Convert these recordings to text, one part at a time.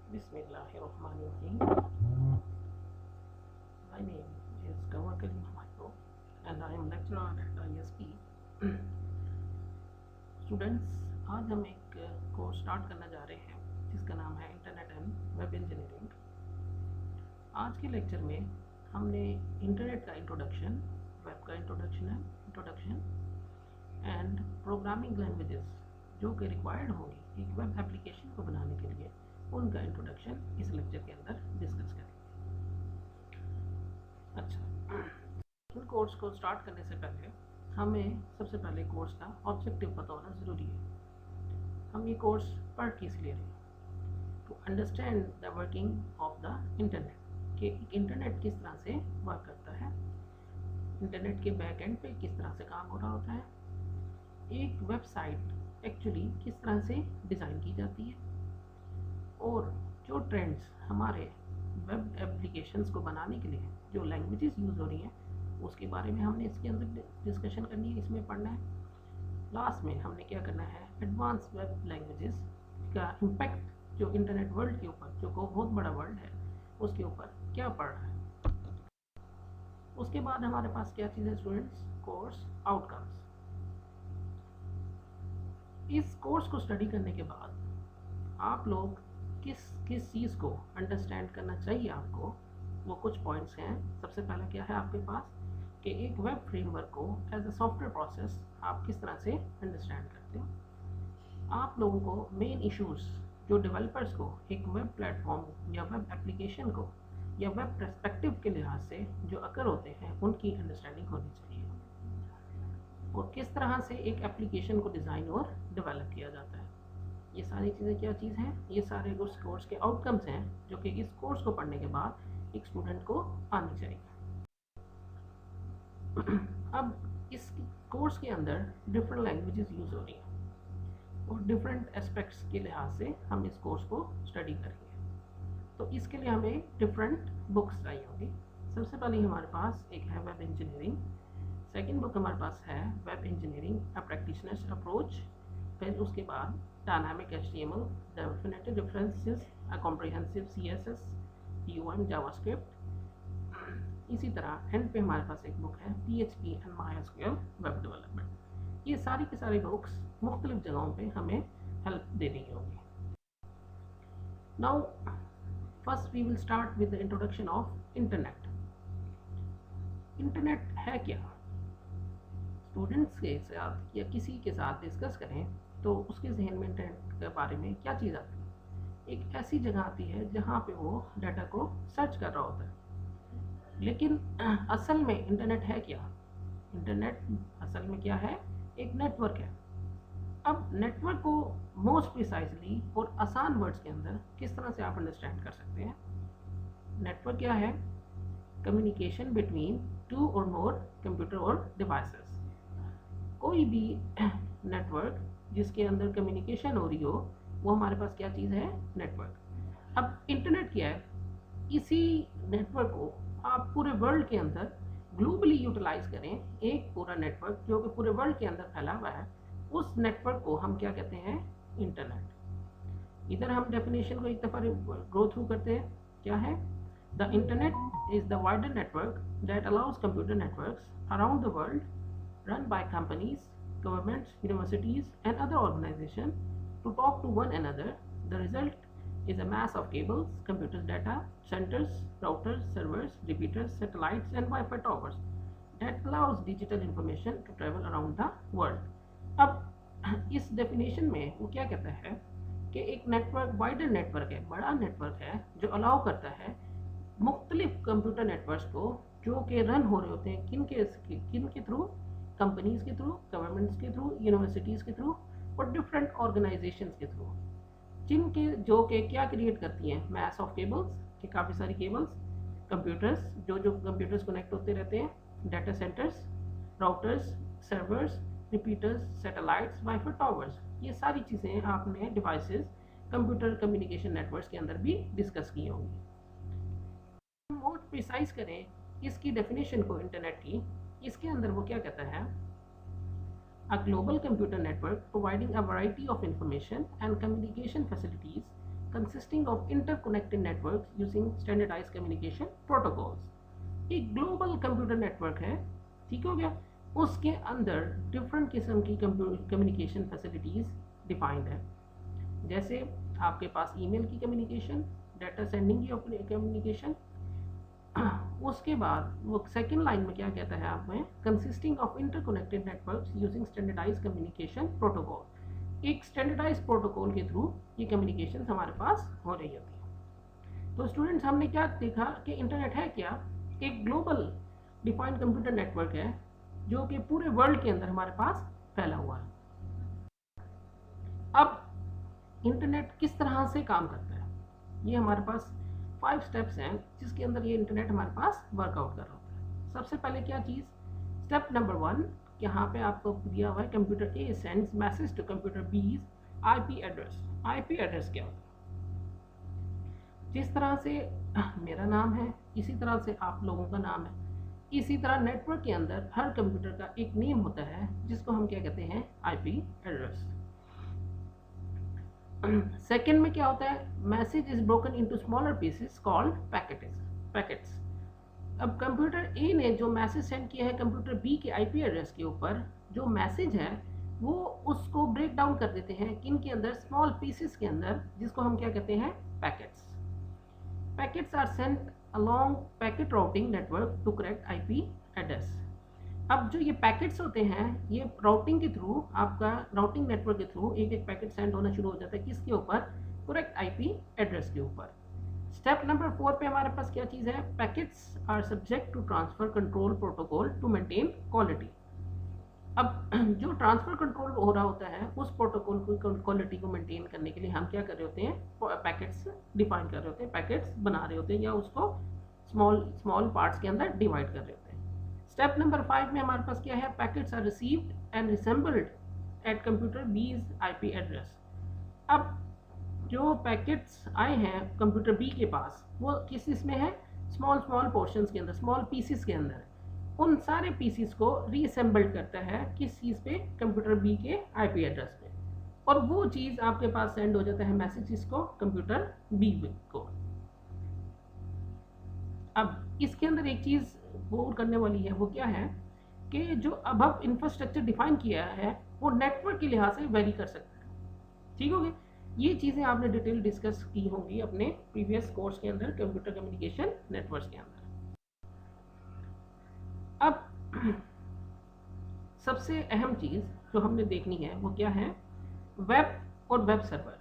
Bismillahirrahmanirrahim. My name is Gawar Kalim Hamayo and I am lecturer at ISP. Students, आज हम एक course start करने जा रहे हैं जिसका नाम है इंटरनेट एंड वेब इंजीनियरिंग। आज के लेक्चर में हमने इंटरनेट का इंट्रोडक्शन, वेब का इंट्रोडक्शन एंड प्रोग्रामिंग लैंग्वेजेस जो कि रिक्वायर्ड होंगी एक वेब एप्लीकेशन को बनाने के लिए, उनका इंट्रोडक्शन इस लेक्चर के अंदर डिस्कस करेंगे। अच्छा, इन कोर्स को स्टार्ट करने से पहले हमें सबसे पहले कोर्स का ऑब्जेक्टिव पता होना ज़रूरी है। हम ये कोर्स पढ़ के इसलिए रहे हैं to understand the working of the internet, कि इंटरनेट किस तरह से वर्क करता है, इंटरनेट के बैक एंड पे किस तरह से काम हो रहा होता है, एक वेबसाइट एक्चुअली किस तरह से डिज़ाइन की जाती है, और जो ट्रेंड्स हमारे वेब एप्लीकेशंस को बनाने के लिए जो लैंग्वेजेस यूज़ हो रही हैं उसके बारे में हमने इसके अंदर डिस्कशन करनी है, इसमें पढ़ना है। लास्ट में हमने क्या करना है, एडवांस वेब लैंग्वेजेस का इम्पैक्ट जो इंटरनेट वर्ल्ड के ऊपर, जो को बहुत बड़ा वर्ल्ड है, उसके ऊपर क्या पड़ रहा है। उसके बाद हमारे पास क्या चीज़ है स्टूडेंट्स, कोर्स आउटकम्स। इस कोर्स को स्टडी करने के बाद आप लोग किस चीज़ को अंडरस्टैंड करना चाहिए आपको, वो कुछ पॉइंट्स हैं। सबसे पहला क्या है आपके पास कि एक वेब फ्रेमवर्क को एज अ सॉफ्टवेयर प्रोसेस आप किस तरह से अंडरस्टैंड करते हो। आप लोगों को मेन इश्यूज जो डेवलपर्स को एक वेब प्लेटफॉर्म या वेब एप्लीकेशन को या वेब पर्सपेक्टिव के लिहाज से जो अकर होते हैं उनकी अंडरस्टैंडिंग होनी चाहिए, और किस तरह से एक एप्लीकेशन को डिज़ाइन और डेवलप किया जाता है। ये सारी चीज़ें क्या चीज़ हैं, ये सारे उस कोर्स के आउटकम्स हैं जो कि इस कोर्स को पढ़ने के बाद एक स्टूडेंट को आनी चाहिए। अब इस कोर्स के अंदर डिफरेंट लैंग्वेजेस यूज़ हो रही हैं और डिफरेंट एस्पेक्ट्स के लिहाज से हम इस कोर्स को स्टडी करेंगे। तो इसके लिए हमें डिफरेंट बुक्स चाहिए होगी। सबसे पहले हमारे पास एक है वेब इंजीनियरिंग, सेकेंड बुक हमारे पास है वेब इंजीनियरिंग अ प्रैक्टिशनर्स अप्रोच, फिर उसके बाद dynamic HTML, definitive references, a comprehensive CSS, UM, JavaScript. इसी तरह एंड पे हमारे पास एक बुक है PHP and MySQL web development. ये सारी की सारी बुक्स मुख्तलिफ जगहों पे हमें हेल्प दे रही होंगी। Now first we will start with the introduction of internet. Internet है क्या, स्टूडेंट्स के साथ या किसी के साथ डिस्कस करें तो उसके जहन में इंटरनेट के बारे में क्या चीज़ आती है। एक ऐसी जगह आती है जहाँ पे वो डाटा को सर्च कर रहा होता है। लेकिन असल में इंटरनेट है क्या, इंटरनेट असल में क्या है, एक नेटवर्क है। अब नेटवर्क को मोस्ट प्रिसाइजली और आसान वर्ड्स के अंदर किस तरह से आप अंडरस्टैंड कर सकते हैं। नेटवर्क क्या है, कम्युनिकेशन बिटवीन टू और मोर कंप्यूटर और डिवाइसेस। कोई भी नेटवर्क जिसके अंदर कम्युनिकेशन हो रही हो वो हमारे पास क्या चीज़ है, नेटवर्क। अब इंटरनेट क्या है, इसी नेटवर्क को आप पूरे वर्ल्ड के अंदर ग्लोबली यूटिलाइज करें, एक पूरा नेटवर्क जो कि पूरे वर्ल्ड के अंदर फैला हुआ है, उस नेटवर्क को हम क्या कहते हैं, इंटरनेट। इधर हम डेफिनेशन को एक दफ़ा गो थ्रू करते हैं। क्या है, the internet is the wider network that allows computer networks around the world run by companies, governments, universities, and other organizations to talk to one another. The result is a mass of cables, computers, data centers, routers, servers, repeaters, satellites, and Wi-Fi towers that allows digital information to travel around the world. अब इस definition में वो क्या कहता है कि एक network wider network है, बड़ा नेटवर्क है जो अलाउ करता है मुख्तलिफ कंप्यूटर नेटवर्क्स को जो कि रन हो रहे होते हैं किन के थ्रू, कंपनीज के थ्रू, गवर्नमेंट्स के थ्रू, यूनिवर्सिटीज़ के थ्रू और डिफरेंट ऑर्गेनाइजेशंस के थ्रू, जिनके जो कि क्या क्रिएट करती हैं, मैस ऑफ केबल्स, कि काफ़ी सारी केबल्स, कंप्यूटर्स जो कंप्यूटर्स कनेक्ट होते रहते हैं, data centres, routers, servers, repeaters, satellites, wifi towers. ये सारी चीज़ें आपने डिवाइसेस कंप्यूटर कम्युनिकेशन नेटवर्क्स के अंदर भी डिस्कस की होंगी। मोर प्रिसाइज करें इसकी डेफिनेशन को इंटरनेट की, इसके अंदर वो क्या कहता है, a global computer network providing a variety of information and communication facilities consisting of interconnected networks using standardized communication protocols। एक ग्लोबल कंप्यूटर नेटवर्क है, ठीक हो गया, उसके अंदर डिफरेंट किस्म की कम्युनिकेशन फैसिलिटीज़ डिफाइंड है। जैसे आपके पास ईमेल की कम्युनिकेशन, डाटा सेंडिंग की कम्युनिकेशन, उसके बाद वो सेकेंड लाइन में क्या कहता है आप में, consisting of interconnected networks using standardised communication protocol. एक स्टैंडर्डाइज्ड प्रोटोकॉल के थ्रू ये कम्युनिकेशन हमारे पास हो रही होती है। तो स्टूडेंट्स, हमने क्या देखा कि इंटरनेट है क्या, एक ग्लोबल डिफाइंड कंप्यूटर नेटवर्क है जो कि पूरे वर्ल्ड के अंदर हमारे पास फैला हुआ है। अब इंटरनेट किस तरह से काम करता है, ये हमारे पास 5 स्टेप्स हैं जिसके अंदर ये इंटरनेट हमारे पास वर्कआउट कर रहा होता है। सबसे पहले क्या चीज़, स्टेप नंबर 1, यहाँ पे आपको दिया हुआ है computer A sends message to computer बीज आईपी एड्रेस। आईपी एड्रेस क्या होता है, जिस तरह से मेरा नाम है इसी तरह से आप लोगों का नाम है, इसी तरह नेटवर्क के अंदर हर कंप्यूटर का एक नेम होता है जिसको हम क्या कहते हैं, आईपी एड्रेस। सेकेंड में क्या होता है, message is broken into smaller pieces called packets. अब कंप्यूटर ए ने जो मैसेज सेंड किया है कंप्यूटर बी के आईपी एड्रेस के ऊपर, जो मैसेज है वो उसको ब्रेक डाउन कर देते हैं किन के अंदर, स्मॉल पीसेस के अंदर, जिसको हम क्या कहते हैं, packets. Packets are sent along packet routing network to correct IP address. अब जो ये पैकेट्स होते हैं, ये राउटिंग के थ्रू, आपका राउटिंग नेटवर्क के थ्रू एक एक पैकेट सेंड होना शुरू हो जाता है किसके ऊपर, करेक्ट आईपी एड्रेस के ऊपर। स्टेप नंबर 4 पे हमारे पास क्या चीज़ है, packets are subject to transfer control protocol to maintain quality. अब जो ट्रांसफर कंट्रोल हो रहा होता है उस प्रोटोकॉल की क्वालिटी को मेंटेन करने के लिए हम क्या कर रहे होते हैं, पैकेट्स डिफाइन कर रहे होते हैं, पैकेट्स बना रहे होते हैं या उसको स्मॉल पार्ट्स के अंदर डिवाइड कर रहे होते हैं। स्टेप नंबर 5 में हमारे पास क्या है, packets are received and reassembled at computer बीज आईपी एड्रेस। अब जो पैकेट्स आए हैं कंप्यूटर बी के पास, वो किस इसमें है, स्मॉल पोर्शंस के अंदर, स्मॉल पीसीस के अंदर। उन सारे पीसीस को रीअसेंबल्ड करता है किस चीज़ पे, कंप्यूटर बी के आईपी एड्रेस पे, और वो चीज़ आपके पास सेंड हो जाता है मैसेज इसको कंप्यूटर बी को। अब इसके अंदर एक चीज़ वो करने वाली है, वो क्या है कि जो अब इंफ्रास्ट्रक्चर डिफाइन किया है वो नेटवर्क के लिहाज से वेरी कर सकता है, ठीक हो गया। ये चीज़ें आपने डिटेल डिस्कस की होंगी अपने प्रीवियस कोर्स के अंदर, कंप्यूटर कम्युनिकेशन नेटवर्क्स के अंदर। अब सबसे अहम चीज़ जो हमने देखनी है वो क्या है, वेब और वेब सर्वर।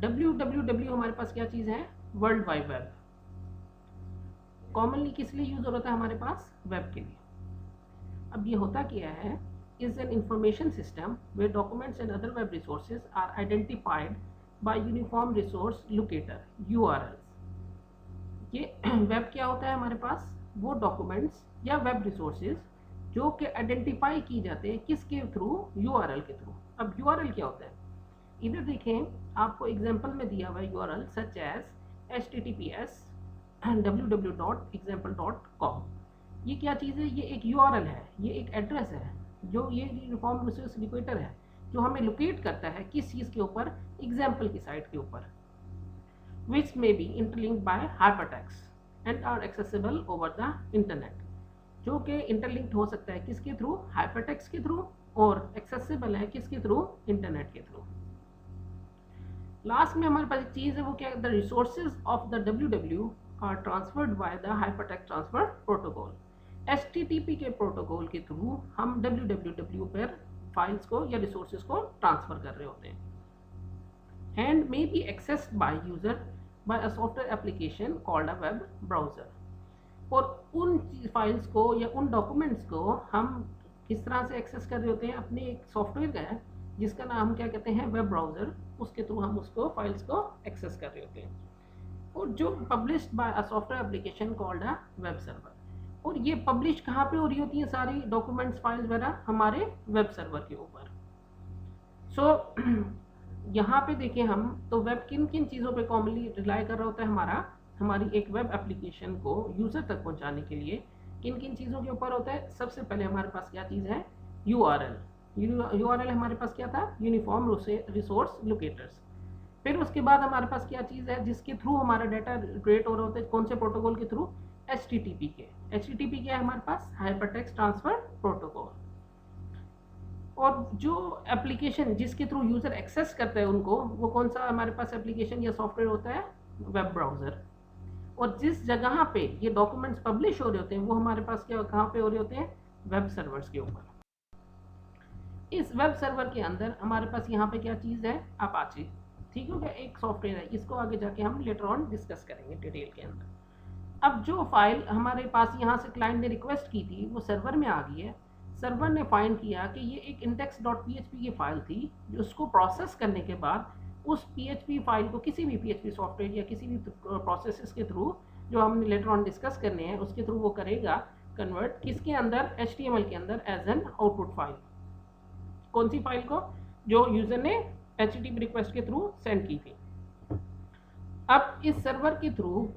www हमारे पास क्या चीज़ है, वर्ल्ड वाइड वेब। कॉमनली किस लिए यूज हो रहा था हमारे पास, वेब के लिए। अब ये होता क्या है, is an information system where documents and other web resources are identified by uniform resource locator URLs। ये वेब क्या होता है हमारे पास, वो डॉक्यूमेंट्स या वेब रिसोर्सेज जो कि आइडेंटिफाई की जाते हैं किसके थ्रू, URL के थ्रू। अब URL क्या होता है, इधर देखें आपको एग्जांपल में दिया हुआ है URL such as https www.example.com। ये क्या चीज़ है, ये एक URL है, ये एक एड्रेस है, जो ये यूनिफॉर्म रिसोर्स लोकेटर है जो हमें लोकेट करता है किस चीज़ के ऊपर, एग्जाम्पल की साइट के ऊपर, which may be interlinked by hypertext and are accessible over the internet. जो कि इंटरलिंक्ड हो सकता है किसके थ्रू, हाइपरटेक्स्ट के थ्रू, और एक्सेसिबल है किसके थ्रू, इंटरनेट के थ्रू। लास्ट में हमारे पास एक चीज़ है, वो क्या है, the resources of the www are transferred by the hypertext transfer protocol. HTTP के प्रोटोकॉल के थ्रू हम www पर फाइल्स को या रिसोर्सेज को ट्रांसफर कर रहे होते हैं, and may be accessed by user by a software application called a web browser. और उन फाइल्स को या उन डॉक्यूमेंट्स को हम किस तरह से एक्सेस कर रहे होते हैं, अपने एक सॉफ्टवेयर का है जिसका नाम हम क्या कहते हैं, वेब ब्राउजर, उसके थ्रू हम उसको फाइल्स को एक्सेस कर रहे होते हैं, और जो published by a software application called a web server. और ये पब्लिश कहाँ पे हो रही होती है सारी डॉक्यूमेंट्स, फाइल्स वगैरह, हमारे वेब सर्वर के ऊपर। सो यहाँ पे देखें हम तो वेब किन किन चीज़ों पे कॉमनली रिलाई कर रहा होता है, हमारी एक वेब एप्लीकेशन को यूज़र तक पहुँचाने के लिए किन किन चीज़ों के ऊपर होता है। सबसे पहले हमारे पास क्या चीज़ है, URL। URL हमारे पास क्या था, यूनिफॉर्म रिसोर्स लोकेटर्स। फिर उसके बाद हमारे पास क्या चीज़ है जिसके थ्रू हमारा डाटा क्रिएट हो रहा होता है, कौन से प्रोटोकॉल के थ्रू, HTTP के। HTTP क्या है हमारे पास, हाइपरटेक्स्ट ट्रांसफर प्रोटोकॉल। और जो एप्लीकेशन जिसके थ्रू यूज़र एक्सेस करता है उनको, वो कौन सा हमारे पास एप्लीकेशन या सॉफ्टवेयर होता है, वेब ब्राउज़र। और जिस जगह पे ये डॉक्यूमेंट्स पब्लिश हो रहे होते हैं वो हमारे पास क्या कहाँ पे हो रहे होते हैं, वेब सर्वर्स के ऊपर। इस वेब सर्वर के अंदर हमारे पास यहाँ पे क्या चीज़ है, अपाचे। ठीक हो गया, एक सॉफ्टवेयर है, इसको आगे जाके हम लेटर ऑन डिस्कस करेंगे डिटेल के अंदर। अब जो फाइल हमारे पास यहाँ से क्लाइंट ने रिक्वेस्ट की थी वो सर्वर में आ गई है। सर्वर ने फाइंड किया कि ये एक index.php की फाइल थी, जो उसको प्रोसेस करने के बाद उस PHP फाइल को किसी भी PHP सॉफ्टवेयर या किसी भी प्रोसेस के थ्रू जो हमने लेटर ऑन डिस्कस करने हैं उसके थ्रू वो करेगा कन्वर्ट किसके अंदर, HTML के अंदर एज एन आउटपुट फाइल। कौन सी फाइल को, जो यूजर ने HTTP रिक्वेस्ट के थ्रू सेंड की थी। अब इस सर्वर के थ्रू